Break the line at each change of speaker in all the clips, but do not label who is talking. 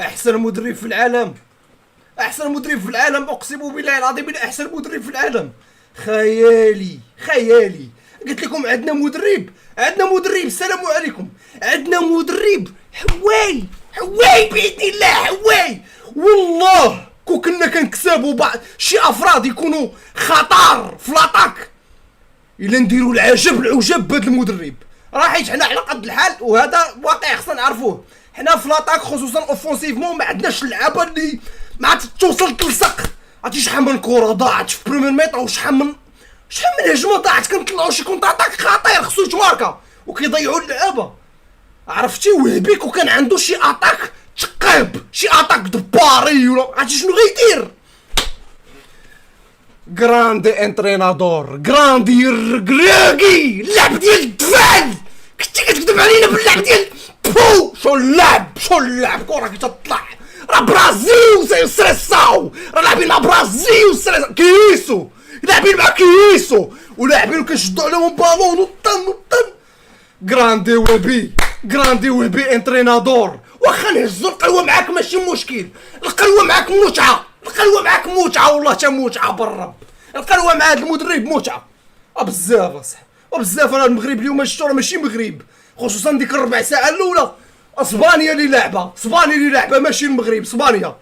احسن مدرب في العالم، احسن مدرب في العالم، اقسم بالله العظيم احسن مدرب في العالم. خيالي خيالي. قلت لكم عندنا مدرب، عندنا مدرب، السلام عليكم. عندنا مدرب حواي حواي باذن الله حواي. والله كو كنا كنكسبوا بعض شي افراد يكونوا خطر في لاطاك الا نديروا العجب بهذا المدرب. راه حيت حنا على قد الحال وهذا واقع خصنا نعرفوه. حنا في لاطاك خصوصا اوفونسيفمون ما عندناش اللعابه اللي ما توصل تلصق. عرفتي شحال من كره ضاعت في بريمير ميطا وشحال من هجمه ضاعت كنطلعوا شي كونتر اتاك خطير خصو يتماركا وكيضيعوا اللعابه. عرفتي وهبيك وكان عنده شي اتاك تقيب، شي اتاك دباري ولا عرفتي شنو غيدير. جراندي انترينادور، جراندي الركراكي، اللعب ديال الدفال. كنتي كتكذب علينا باللعب ديال بو. شو اللعب كره كتطلع. راه برازيل سيريساو، راه لاعبين مع برازيل سيريساو كيسو، لاعبين مع كيسو ولاعبين وكنشدوا عليهم بالون وطن. جراندي وهبي انترينادور. واخا نهزو القلوه معاك ماشي مشكل، القلوه معاك متعه والله تا متعه بالرب. القلوه مع هذا المدرب متعه بزاف اصاحبي وبزاف. انا المغرب اليوم شفتو راه ماشي مغرب، خصوصا ديك الربع ساعه الاولى. اسبانيا اللي لعبه ماشي المغرب. اسبانيا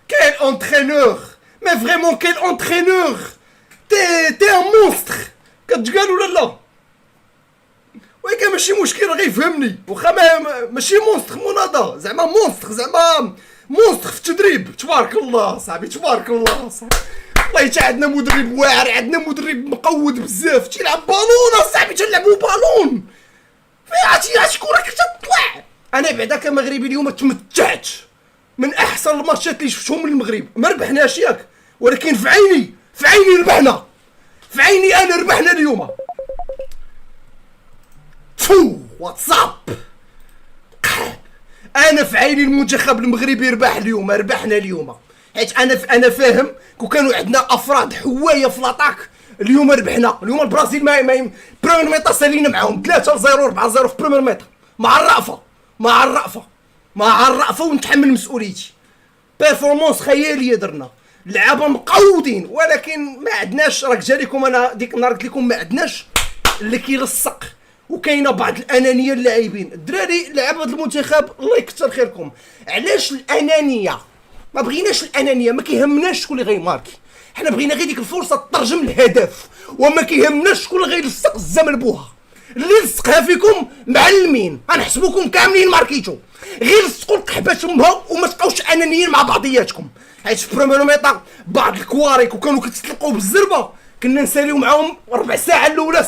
كاين اونترينور مي فريمون كاين اونترينور. تي ان مونستر كتقال ولا لا؟ ولكن ماشي مشكل راه غيفهمني. واخا ماشي مونستر مناضه، زعما مونستر في التدريب. تبارك الله صاحبي تبارك الله صاحبي. والله حتى عندنا مدرب واعر، عندنا مدرب مقود بزاف. تيلعب بالون اصاحبي، تنلعبوا بالون عرفتي كره كتطلع. انا بعدا كمغربي اليوم تمتعت من احسن الماتشات اللي شفتهم من المغرب. ما ربحناش ياك، ولكن في عيني ربحنا، في عيني انا ربحنا اليوم. فو واتساب. انا في عيني المنتخب المغربي ربحنا اليوم. حيت انا فاهم كون كانوا عندنا افراد حوايه في لاطاك اليوم ربحنا. اليوم البرازيل ما بريمير ميطا سالينا معاهم 3-0 4-0 في بريمير ميطا مع الرأفه ونتحمل مسؤوليتي. بيرفورمانس خياليه درنا، اللعابه مقودين، ولكن ما عندناش. راك جا لكم انا ديك النهار قلت لكم ما عندناش اللي كيلصق، وكاينه بعض الانانيه اللاعبين. الدراري لعبه المنتخب الله يكثر خيركم. علاش الانانيه؟ ما بغيناش الانانيه، ما كيهمناش شكون اللي غيماركي. حنا بغينا غير ديك الفرصه تترجم الهدف، وما كيهمناش شكون اللي غيلصق الزمن بوها. اللي لصقها فيكم معلمين غنحسبوكم كاملين ماركيتو. غير لصقوا القحبه تمها وما تبقاوش انانيين مع بعضياتكم. حيت في بريمير ميطا بعض الكواريك وكانوا كتطلقوا بالزربه كنا نساليو معاهم ربع ساعه الاولى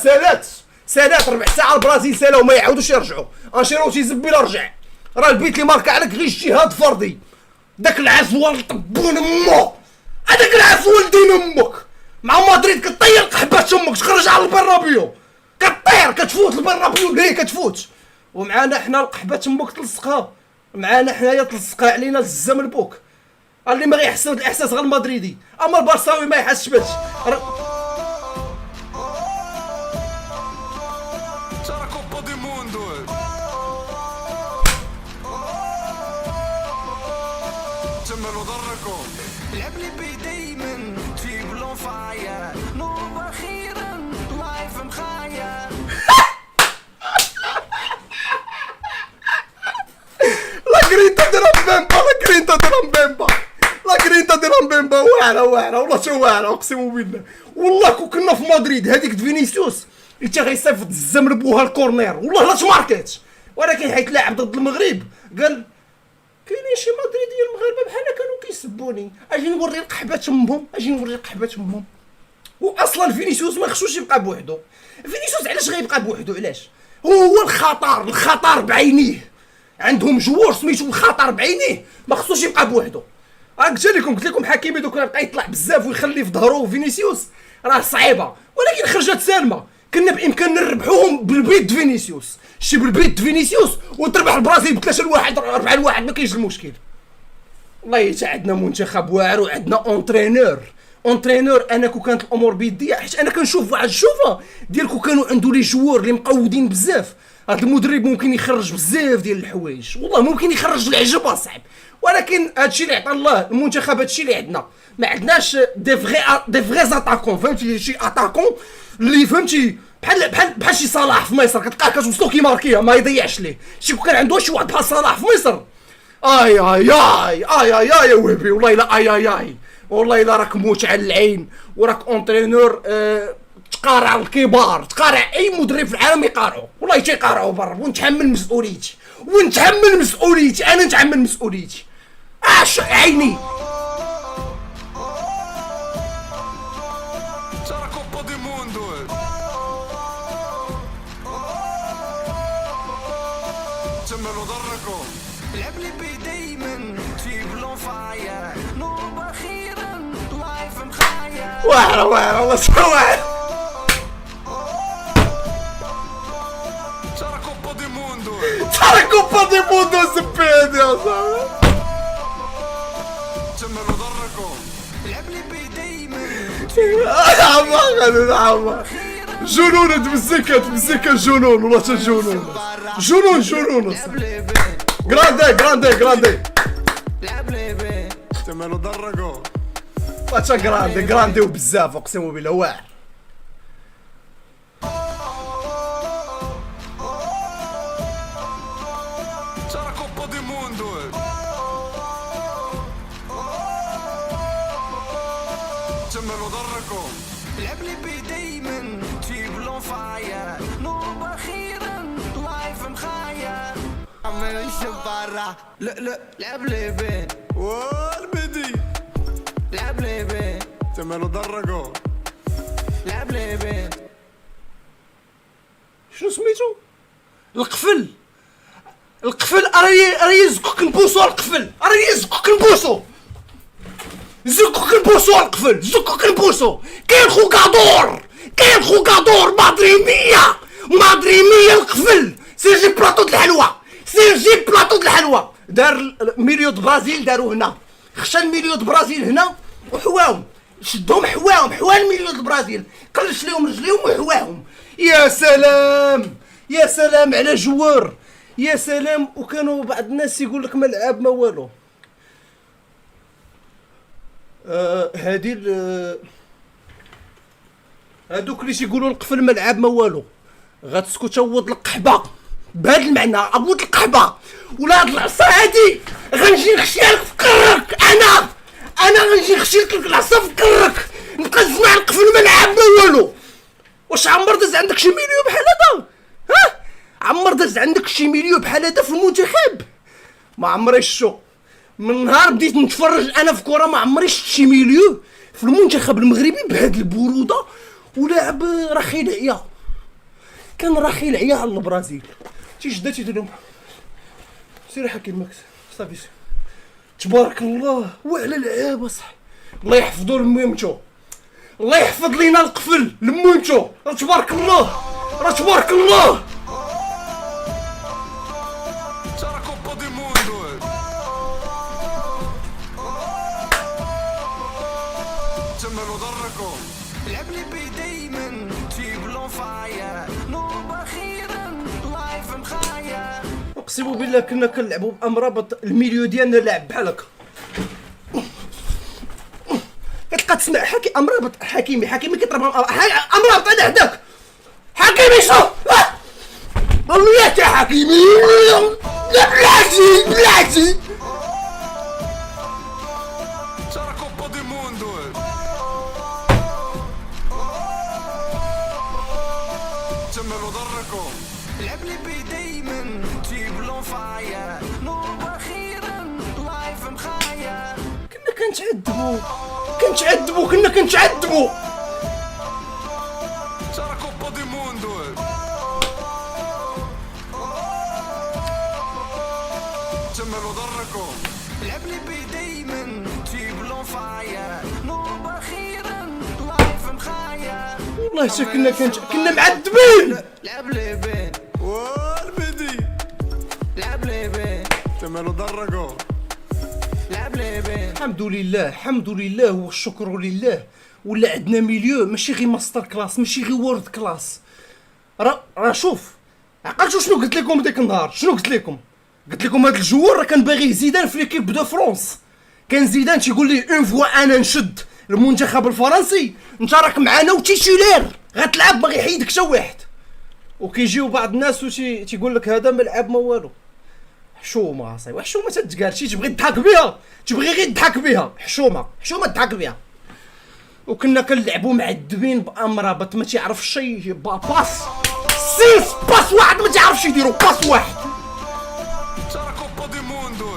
سالات ربع ساعه البرازيل سالاو ما يعاودوش يرجعوا. انشيلوتي زبي لا رجع. راه البيت اللي ماركا عليك غير اجتهاد فردي. داك العزوال طبون امو، هذاك العزوال دين امك. مع مدريد كطير قحبات امك تخرج على البرنابيو، كطير كتفوت البرنابيو ليه كتفوت. ومعانا حنا القحبات امك تلصقها، معانا حنايا تلصقها علينا الزمن بوك. اللي ما غيحس بهذا الاحساس غير المدريدي، اما البرصاوي ما يحسش بهادشي.
لعب لي بي دايما في بلون فاير نوب اخيرا لايف مخاير.
لا جرينتا ديرام بيمبا واعره والله تا واعره اقسم بالله. والله كون كنا في مدريد هذيك فينيسيوس حتى غيصيفط الزمر بوها الكورنير والله لا تماركات. ولكن حيت لاعب ضد المغرب قال كاينين شي مدريديه المغاربه بحال كانوا كيسبوني، اجي نوري القحبه تمهم. واصلا فينيسيوس ما خصوش يبقى بوحدو. فينيسيوس علاش غيبقى بوحدو؟ علاش؟ هو الخطر بعينيه. عندهم جوار سميتو الخطر بعينيه، ما خصوش يبقى بوحدو. قلت لكم حكيمي دوك بقى يطلع بزاف ويخلي في ظهرو فينيسيوس راه صعيبه، ولكن خرجت سالمه. كنا بامكاننا نربحوهم بالبيت فينيسيوس، شي بالبيت فينيسيوس وتربح البرازيل ب 3-1 4-1 ما كاينش المشكل. والله حتى عندنا منتخب واعر وعندنا اونترينور. انا كون كانت الامور بيديا، حيت انا كنشوف واحد الشوفه ديال كون كانوا عنده لي جوار اللي مقودين بزاف، هذا المدرب ممكن يخرج بزاف ديال الحوايج، والله ممكن يخرج العجب اصاحبي، ولكن هادشي اللي عطا الله المنتخب، هادشي اللي عندنا، ما عندناش دي فغي اتاكون، فهمتي؟ شي اتاكون اللي فهمتي بحال شي صلاح في مصر كتلقاه كتوصلو كيماركيها ما يضيعش ليه، شي كان عنده شي واحد بحال صلاح في مصر. اي اي اي اي اي اي يا وهبي، والله الا اي اي اي، والله الا راك موت على العين، وراك اونترينور تقارع الكبار، تقارع اي مدرب في العالم يقارعوا، والله تيقارعوا برا، ونتحمل مسؤوليتي، انا نتحمل مسؤوليتي. اش عيني
C'è la Coppa del Mondo. جمال ودركو لعب لي بي دايما تجيب لون فاير نوب اخيرا لايف مخاير
واعر والله سواعر.
C'è la Coppa del Mondo.
ترى كوبا دي موندو زبيد يا صاحبي.
جمال ودركو لعب لي بي دايما
عمار جنون تمسكها جنون والله جنون جراندي
لعب لي بي جمال ودركو
فاتشا جراندي وبزاف اقسم بالله واعر.
C'è la Coppa del Mondo. جمال ودركو لعب لي بي دايما تجيب لون فاير نوب اخيرا لايف مخاير عمال الشبارة لا لعب لي بي والبدي لعب لي بي جمال ودركو لعب لي بي
شنو سميتو؟ القفل راه يزقك نبوسو القفل، زقك نبوسو كاين خوكادور مادري مية القفل. سير جيب بلاطو د الحلوى، دار ميليو د برازيل، دارو هنا خشى ميليو د برازيل هنا وحواهم، شدهم حوا الميليو د برازيل، قلش ليهم رجليهم وحواهم. يا سلام على جوار، يا سلام. وكانوا بعض الناس يقول لك ما لعب ما والو. هادوك اللي تيقولوا القفل ما لعب ما والو، غتسكت تعوض القحبه بهذا المعنى، عوض القحبه ولا هاد العصا هادي غنجي نخشيها لك في كرك. انا غنجي نخشي لك العصا في كرك، نبقى نسمع القفل ما لعب ما والو. واش عمر داز عندك شي مليون بحال هذا؟ عمر داز عندك شي مليون بحال هذا في المنتخب؟ ما عمري شفتو. من نهار بديت نتفرج انا في كره ما عمري شفت شي مليون في المنتخب المغربي بهاد البروده، ولاعب رخيل عيا، كان رخيل عيا على البرازيل. تيجدا تيدير لهم سير حكيم ماكس صافي تبارك الله وعلى لعابه صح. الله يحفظو لميمتو، الله يحفظ لينا القفل لميمتو، تبارك الله.
C'è la Coppa del Mondo. جمال ودركو لعب لي بي دايما تجيب لون فاير نوب اخيرا لايف مخاير
اقسم بالله كنا كنلعبوا بامرابط، الميليو ديالنا لاعب بحال هكا، كتبقى تسمع امرابط حكيمي كيضرب امرابط على حداك، حكيمي شوف والله يا حكيمي لا بلاتي.
C'è la Coppa del Mondo. جمال ودركو لعب لي بي دايما تجيب لون فاير نوب اخيرا لايف مخاير
كنا كنتعذبوا
C'è la Coppa del Mondo. جمال ودركو لعب لي بي دايما تجيب لون فاير نوب اخيرا لايف مخاير
والله حتى كنا معذبين.
لعب لي بي والبدي لعب لي بي جمال ودركو لعب لي بي.
الحمد لله والشكر لله، ولا عندنا ميليو ماشي غير ماستر كلاس، ماشي غير وورد كلاس. راه شوف عقلتوا شنو قلت لكم ديك النهار؟ شنو قلت لكم؟ قلت لكم هذا الجوار راه كان باغي زيدان في ليكيب دو فرونس. كان زيدان تيقول لي اون فوا انا نشد المنتخب الفرنسي انت راك معانا وتيتولير غتلعب ما غيحيدك حتى واحد. وكيجيو بعض الناس تيقول لك هذا ما لعب ما والو. حشومه اصاحبي، حشومه تتقال شي تبغي تضحك بها، تبغي غير تضحك بها. حشومه تضحك بها. وكنا كنلعبوا معذبين بامرابط ما تيعرف شي باس 6 باس واحد ما تيعرفش يديرو باس واحد.
C'era Coppa del Mondo,